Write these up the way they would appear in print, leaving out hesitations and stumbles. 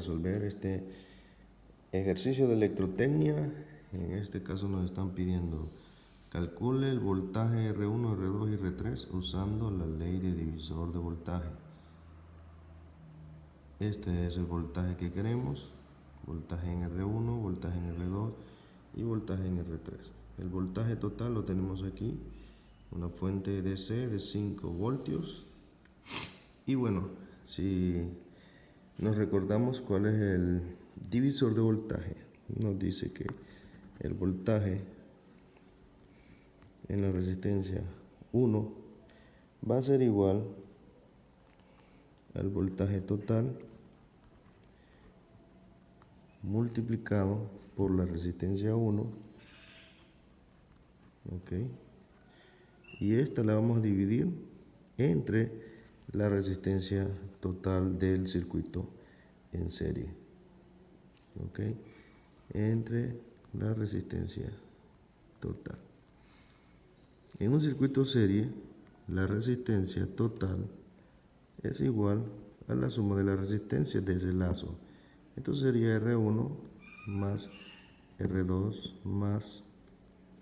resolver este ejercicio de electrotecnia. En este caso nos están pidiendo calcule el voltaje R1, R2 y R3 usando la ley de divisor de voltaje. Este es el voltaje que queremos, voltaje en R1, voltaje en R2 y voltaje en R3. El voltaje total lo tenemos aquí, una fuente DC de 5 voltios. Y bueno, si nos recordamos cuál es el divisor de voltaje, nos dice que el voltaje en la resistencia 1 va a ser igual al voltaje total multiplicado por la resistencia 1, ok, y esta la vamos a dividir entre la resistencia total del circuito en serie, ok, entre la resistencia total. En un circuito serie, la resistencia total es igual a la suma de las resistencias de ese lazo. Esto sería R1 más R2 más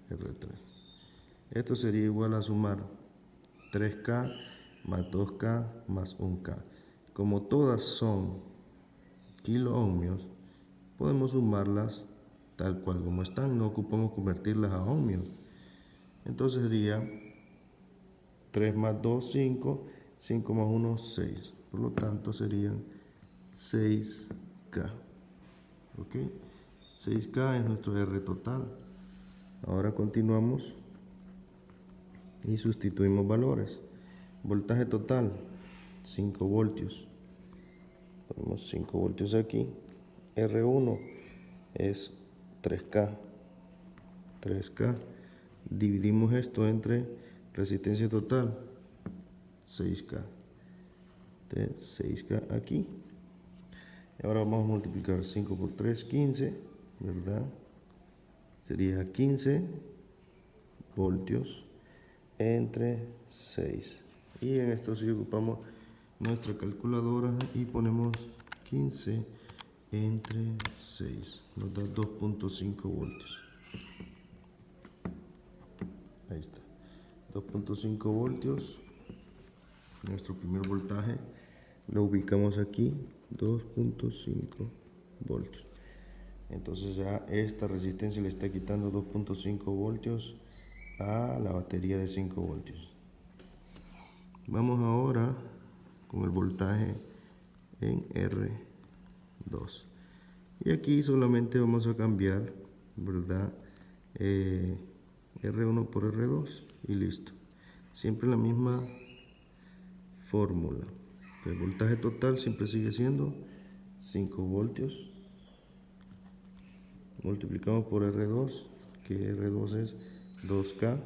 R3. Esto sería igual a sumar 3K más 2K más 1K. Como todas son kiloohmios, podemos sumarlas tal cual como están, no ocupamos convertirlas a ohmios. Entonces sería 3 más 2, 5, 5 más 1, 6. Por lo tanto serían 6K. ¿Ok? 6K es nuestro R total. Ahora continuamos y sustituimos valores. Voltaje total, 5 voltios. Ponemos 5 voltios aquí. R1 es 3K. 3K. Dividimos esto entre resistencia total, 6K. 6K aquí. Y ahora vamos a multiplicar 5 por 3, 15, ¿verdad? Sería 15 voltios entre 6. Y en esto sí ocupamos nuestra calculadora y ponemos 15 entre 6. Nos da 2.5 voltios. Ahí está. 2.5 voltios. Nuestro primer voltaje lo ubicamos aquí, 2.5 voltios. Entonces ya esta resistencia le está quitando 2.5 voltios a la batería de 5 voltios. Vamos ahora con el voltaje en R2. Y aquí solamente vamos a cambiar, ¿verdad? R1 por R2 y listo. Siempre la misma fórmula. El voltaje total siempre sigue siendo 5 voltios. Multiplicamos por R2, que R2 es 2K.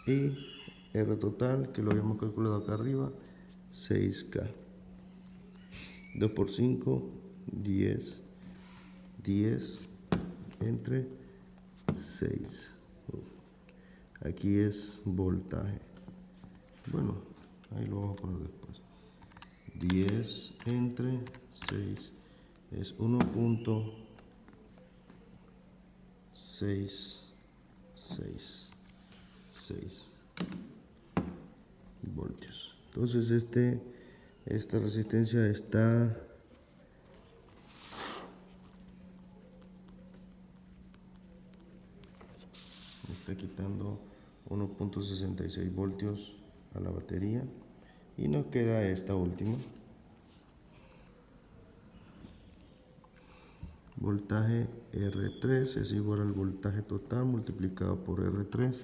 Y R total, que lo habíamos calculado acá arriba, 6K. 2 por 5, 10. 10 entre 6. Aquí es voltaje. Bueno, ahí lo vamos a poner después. 10 entre 6 es 1.666 voltios. Entonces esta resistencia está quitando 1.66 voltios a la batería y nos queda esta última. Voltaje R3 es igual al voltaje total multiplicado por R3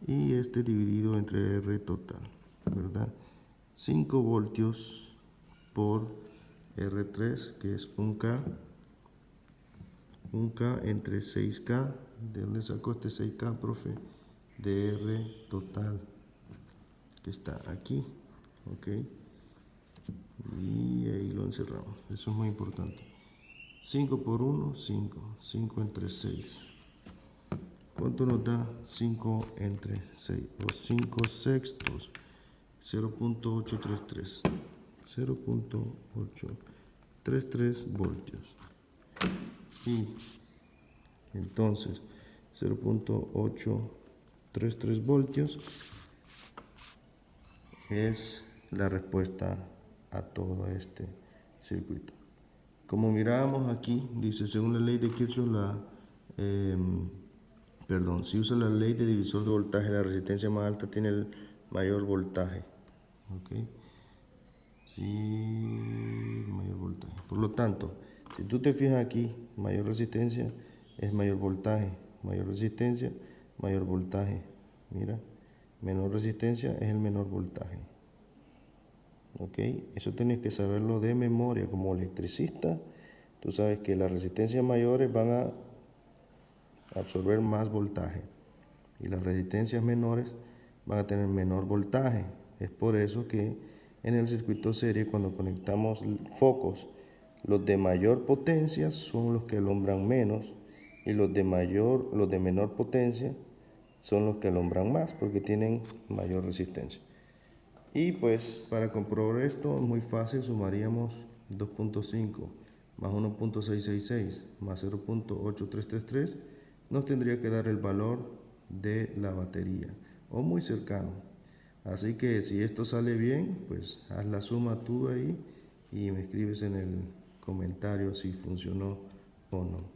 y este dividido entre R total, ¿verdad? 5 voltios por R3, que es 1K. 1K entre 6K. ¿De dónde sacó este 6K, profe? De R total, que está aquí, ok, y ahí lo encerramos. Eso es muy importante. 5 por 1, 5. 5 entre 6. ¿Cuánto nos da 5 entre 6? O 5 sextos. 0.833. 0.833 voltios. Y entonces 0.833 voltios es la respuesta a todo este circuito. Como mirábamos aquí, dice, según la ley de Kirchhoff, si usa la ley de divisor de voltaje, la resistencia más alta tiene el mayor voltaje. ¿Okay? Sí, mayor voltaje. Por lo tanto, si tú te fijas aquí, mayor resistencia es mayor voltaje, mayor resistencia, mayor voltaje. Mira, menor resistencia es el menor voltaje. ¿Ok? Eso tienes que saberlo de memoria. Como electricista, tú sabes que las resistencias mayores van a absorber más voltaje y las resistencias menores van a tener menor voltaje. Es por eso que en el circuito serie, cuando conectamos focos, los de mayor potencia son los que alumbran menos y los de menor potencia son los que alumbran más porque tienen mayor resistencia. Y pues para comprobar esto es muy fácil, sumaríamos 2.5 más 1.666 más 0.8333, nos tendría que dar el valor de la batería o muy cercano. Así que si esto sale bien, pues haz la suma tú ahí y me escribes en el comentario si funcionó o no.